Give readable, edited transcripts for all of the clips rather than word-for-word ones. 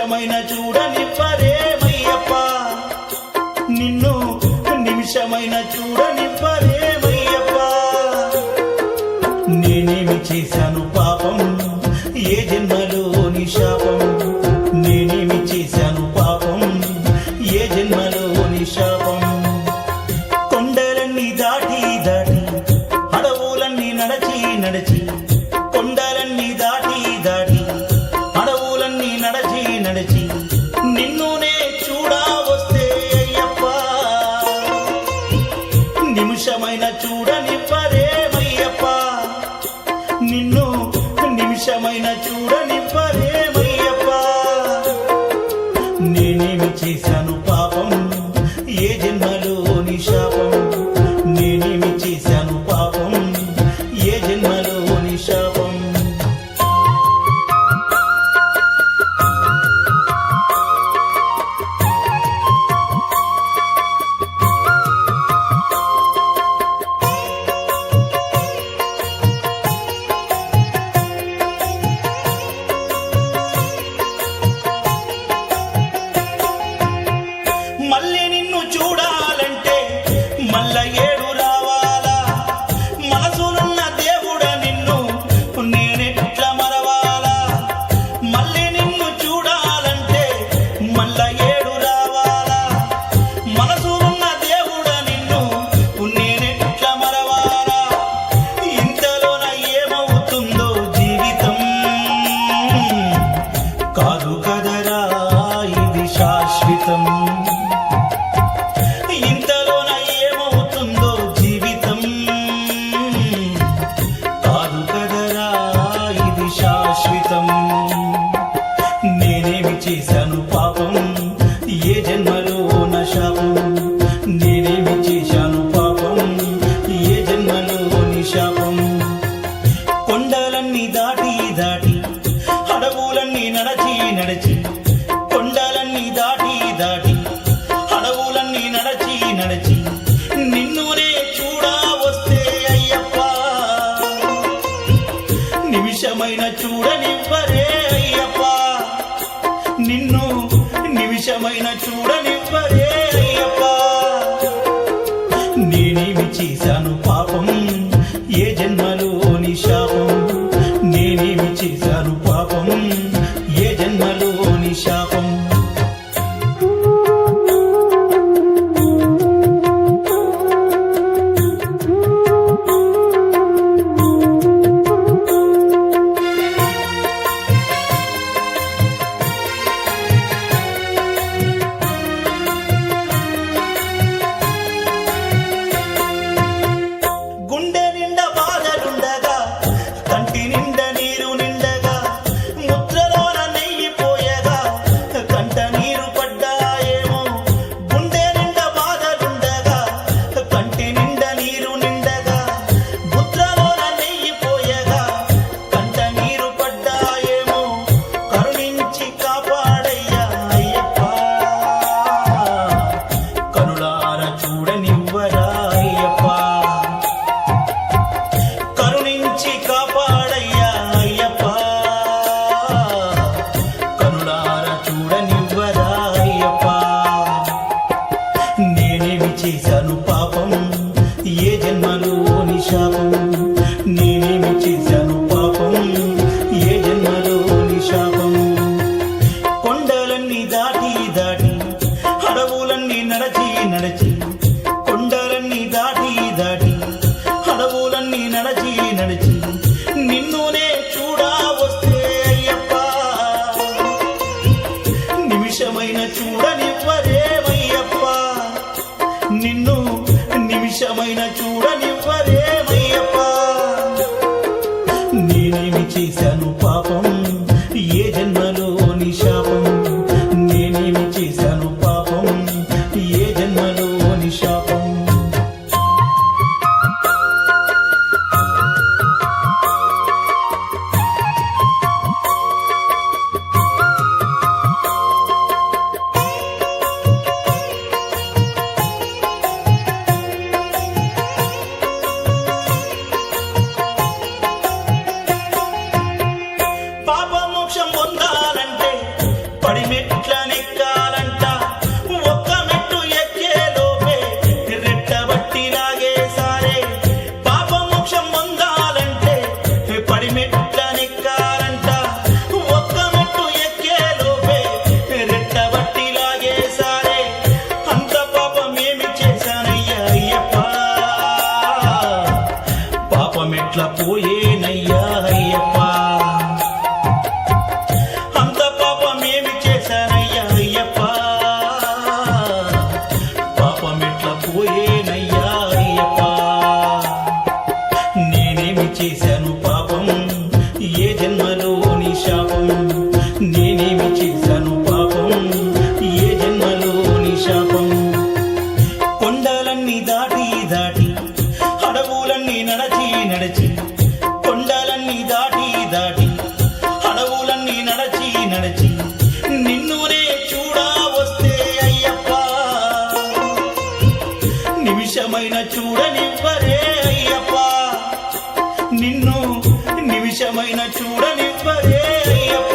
నిమిషమైన చూడనివ్వరేమయ్యప్ప, నిన్ను నిమిషమైన చూడనివ్వరేమయ్యప్ప. నేనేమి చేశాను పాపం, ఏ జన్మలోని శాపం, నేనేమి చేశాను పాపం, ఏ జన్మలోని శాపం. కొండలన్నీ దాటి దాటి అడవులన్నీ నడచి నడచి, కొండలన్నీ దాటి దాటి అడవులన్నీ నడచి నడచి నిన్నునే చూడా వస్తే అయ్యప్ప, నిమిషమైన చూడనివ్వరేమయ్యప్ప, నిన్ను నిమిషమైన చూడనివ్వరేమయ్యప్ప. నేనేమి చేశాను పాపం, ఏ జన్మలోని శాపం, నేనేమి చేశాను పాపం, ఏ జన్మలోని శాపం. మళ్ళీ నిన్ను చూడాలంటే మళ్ళా ఏడు రావాలా, మనసులున్న దేవుడ నిన్ను నేనెట్లా మరవాలా. మళ్ళీ నిన్ను చూడాలంటే మళ్ళా ఏడు రావాలా, మనసులున్న దేవుడ నిన్ను నేనెట్లా మరవాలా. ఇంతలోన ఏమవుతుందో జీవితం, కాదు కదరా ఇది శాశ్వతం. ఇంతలోన ఏమవుతుందో జీవితం, కాదు కదరా ఇది శాశ్వతం. నేనేమి చేశాను పాపం, ఏ జన్మలోన శాపం, నేనేమి చేశాను పాపం, ఏ జన్మలోని శాపం. కొండలన్నీ దాటి దాటి అడవులన్నీ నడచి నడచి, కొండలన్నీ దాటి దాటి అడవులన్నీ నడచి నడచి నిన్నునే చూడా వస్తే అయ్యప్ప, నిమిషమైన చూడనివ్వరే అయ్యప్ప, నిన్ను నిమిషమైన చూడనివ్వరే అయ్యప్ప. నేనేమి చేశాను పాపం, ఏ జన్మలోని శాపం, నేనేమి చేశాను పాపం, ఏ జన్మలోని శాపం. గుండె నిండా బాధలుండగా, కంటి నిండా నీరు నిండగా, ముద్రలోన నెయ్యి పోయగా కంట నీరు పడ్డాయేమో. గుండె నిండా బాధలుండగా, కంటి నిండా నీరు నిండగా, ముద్రలోన నెయ్యి పోయగా కంట నీరు పడ్డాయేమో. కరుణించి కాపాడయ్యా అయ్యప్ప, కనులార చూడనివ్వరా అయ్యప్ప, కరుణించి కాపాడయ్యా అయ్యప్ప, కనులార చూడనివ్వరా అయ్యప్ప. నేనేమి చేశాను పాపం, ఏ జన్మలోని శాపం, నేనేమి చేశాను పాపం, ఏ జన్మలోని శాపం. కొండలన్నీ దాటి దాటి అడవులన్నీ నడచి నడచి, కొండలన్నీ దాటి దాటి అడవులన్నీ నడచి నడచి నిన్నునే చూడా వస్తే అయ్యప్ప, నిమిషమైన చూడనివ్వరేమయ్యప్ప, నిన్ను నిమిషమైన చూడనివ్వరేమయ్యప్ప. నేనేమి చేశాను పాపం, ఏ జన్మలోని శాపం, నేనేమి చేశాను పాపం, ఏ జన్మలోని శాపం. పడిమే జన్మలోని శాపం నేనేమి చేశాను పాపం ఏ జన్మలోని శాపం కొండలన్నీ దాటి దాటి అడవులన్నీ నడచి నడచి కొండలన్నీ దాటి దాటి అడవులన్నీ నడచి నడచి నిన్నునే చూడా వస్తే అయ్యప్ప నిమిషమైన చూడనివ్వరే అయ్యప్ప నిన్ను నిమిషమైన చూడనివ్వరే అయ్యప్ప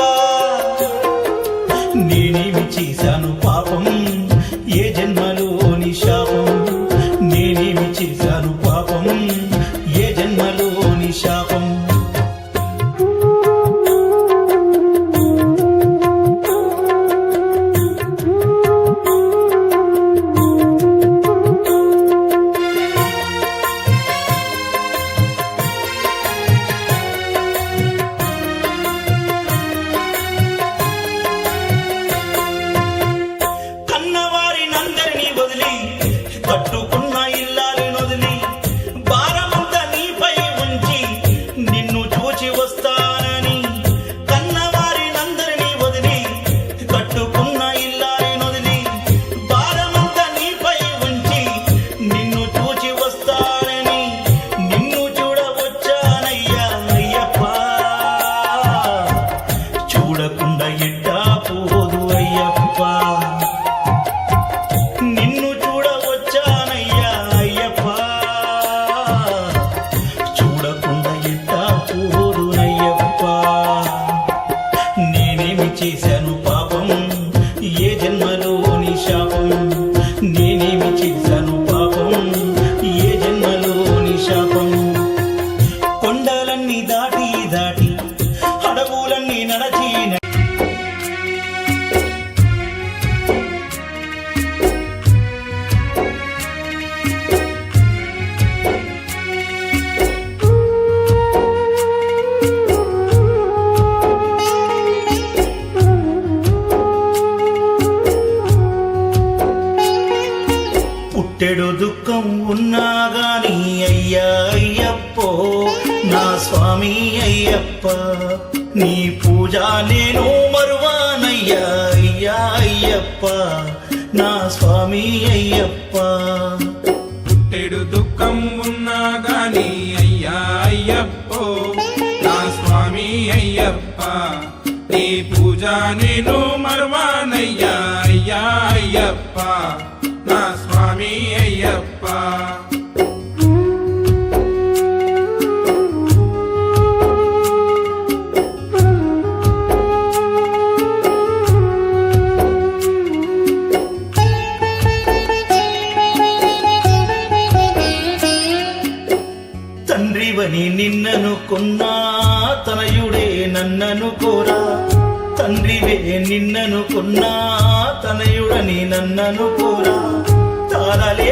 నేనేమి చేశాను పాపం ఏ జన్మలోని శాపం నేనేమి చేశాను పాపం ఏ జన్మలోని శాపం కట్టుకున్న ఇల్లాలిని వదిలి భారమంతా నీపై ఉంచి నిన్ను చూచి వస్తానని కన్నవారినందరినీ వదిలి కట్టుకున్న ఇల్లాలిని వదిలి భారమంతా నీపై ఉంచి నిన్ను చూచి వస్తానని నిన్ను చూడవచ్చానయ్యా అయ్యప్ప చూడకుండా ఎట్టా పోదు అయ్యప్ప నిన్ను చూడవచ్చానయ్యా అయ్యప్ప చూడకుండా ఎట్టా పోదునయ్యప్ప నేనేమి చేశాను పాపం ఏ జన్మలోని శాపం నేనేమి చేశాను పాపం ఏ జన్మలోని శాపం కొండలన్నీ దాటి దాటి అడవులన్నీ నడచి పుట్టెడు దుఃఖం ఉన్నా గాని అయ్యా అయ్యప్పో నా స్వామి అయ్యప్ప నీ పూజ నేను మరువానయ్యా అయ్యా అయ్యప్ప నా స్వామి అయ్యప్ప పుట్టెడు దుఃఖం ఉన్నా గాని అయ్యా అయ్యప్పో నా స్వామి అయ్యప్ప నీ పూజ నేను మరువానయ్యా అయ్యా అయ్యప్ప నా స్వామి అయ్యప్ప తండ్రివని నిన్నను కొన్నా తనయుడే నన్నను కోరా తండ్రివే నిన్నను కొన్నా తనయుడని నన్నను కోరా తారలే